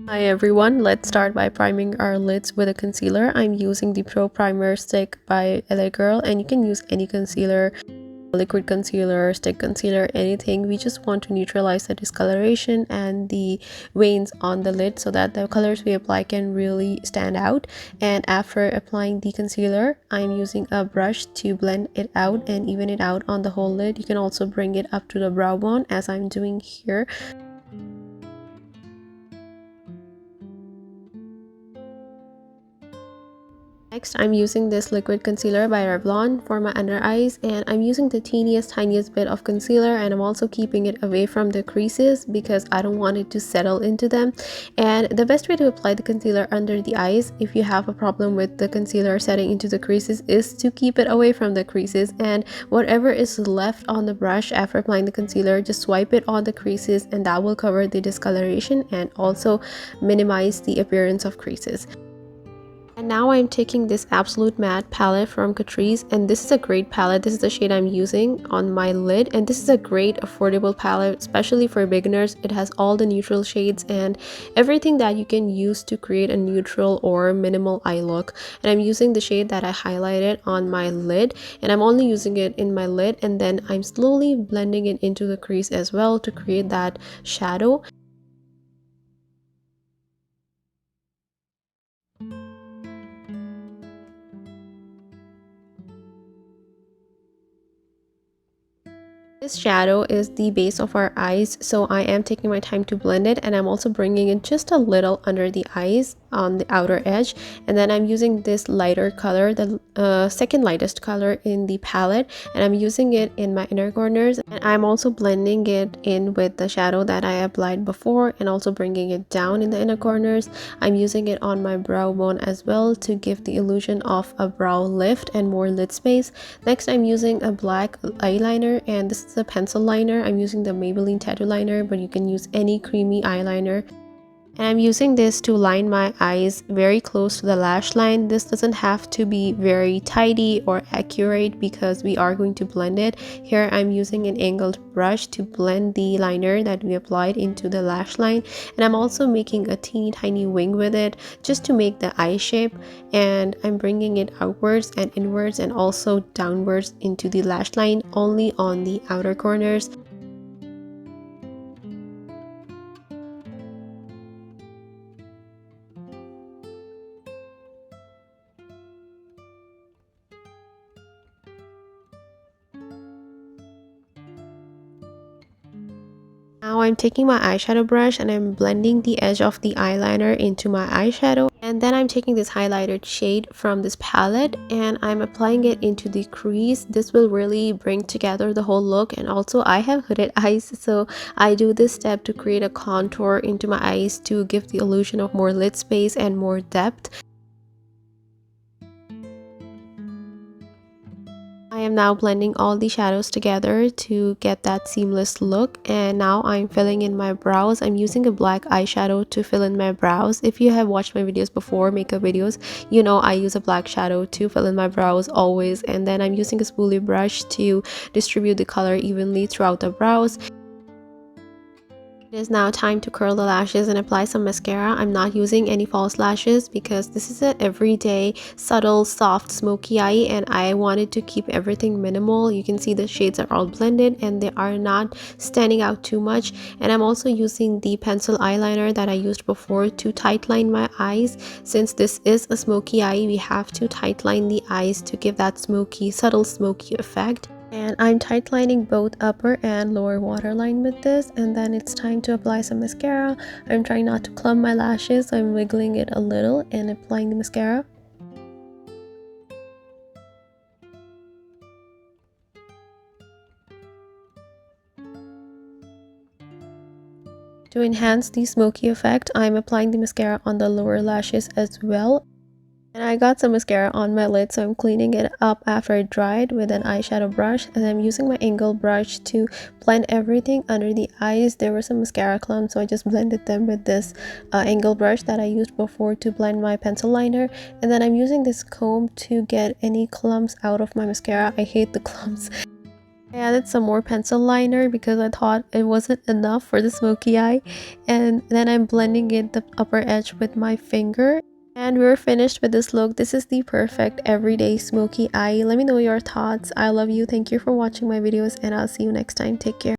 Hi everyone, let's start by priming our lids with a concealer. I'm using the Pro Primer Stick by LA Girl, and you can use any concealer, liquid concealer, stick concealer, anything. We just want to neutralize the discoloration and the veins on the lid so that the colors we apply can really stand out. And after applying the concealer, I'm using a brush to blend it out and even it out on the whole lid. You can also bring it up to the brow bone as I'm doing here. Next, I'm using this liquid concealer by Revlon for my under eyes, and I'm using the tiniest bit of concealer, and I'm also keeping it away from the creases because I don't want it to settle into them. And the best way to apply the concealer under the eyes, if you have a problem with the concealer setting into the creases, is to keep it away from the creases, and whatever is left on the brush after applying the concealer, just swipe it on the creases, and that will cover the discoloration and also minimize the appearance of creases. And now I'm taking this Absolute Matte palette from Catrice, and this is a great palette. This is the shade I'm using on my lid, and this is a great affordable palette, especially for beginners. It has all the neutral shades and everything that you can use to create a neutral or minimal eye look. And I'm using the shade that I highlighted on my lid, and I'm only using it in my lid, and then I'm slowly blending it into the crease as well to create that shadow. This shadow is the base of our eyes, so I am taking my time to blend it, and I'm also bringing it just a little under the eyes on the outer edge. And then I'm using this lighter color, the second lightest color in the palette, and I'm using it in my inner corners, and I'm also blending it in with the shadow that I applied before and also bringing it down in the inner corners. I'm using it on my brow bone as well to give the illusion of a brow lift and more lid space. Next, I'm using a black eyeliner, and this is a pencil liner. I'm using the Maybelline Tattoo Liner, but you can use any creamy eyeliner. And I'm using this to line my eyes very close to the lash line. This doesn't have to be very tidy or accurate because we are going to blend it. Here I'm using an angled brush to blend the liner that we applied into the lash line. And I'm also making a teeny tiny wing with it just to make the eye shape. And I'm bringing it outwards and inwards and also downwards into the lash line only on the outer corners. Now I'm taking my eyeshadow brush and I'm blending the edge of the eyeliner into my eyeshadow. And then I'm taking this highlighted shade from this palette and I'm applying it into the crease. This will really bring together the whole look, and also I have hooded eyes, so I do this step to create a contour into my eyes to give the illusion of more lid space and more depth. I am now blending all the shadows together to get that seamless look, and now I'm filling in my brows. I'm using a black eyeshadow to fill in my brows. If you have watched my videos before, makeup videos, you know I use a black shadow to fill in my brows always, and then I'm using a spoolie brush to distribute the color evenly throughout the brows. It is now time to curl the lashes and apply some mascara. I'm not using any false lashes because this is an everyday, subtle, soft, smoky eye, and I wanted to keep everything minimal. You can see the shades are all blended and they are not standing out too much. And I'm also using the pencil eyeliner that I used before to tightline my eyes. Since this is a smoky eye, we have to tightline the eyes to give that smoky, subtle smoky effect. And I'm tight lining both upper and lower waterline with this, and then it's time to apply some mascara. I'm trying not to clump my lashes, so I'm wiggling it a little and applying the mascara. To enhance the smoky effect, I'm applying the mascara on the lower lashes as well. And I got some mascara on my lid, so I'm cleaning it up after it dried with an eyeshadow brush, and I'm using my angled brush to blend everything under the eyes. There were some mascara clumps, so I just blended them with this angled brush that I used before to blend my pencil liner. And then I'm using this comb to get any clumps out of my mascara. I hate the clumps. I added some more pencil liner because I thought it wasn't enough for the smoky eye, and then I'm blending it the upper edge with my finger. And we're finished with this look. This is the perfect everyday smoky eye. Let me know your thoughts. I love you. Thank you for watching my videos, and I'll see you next time. Take care.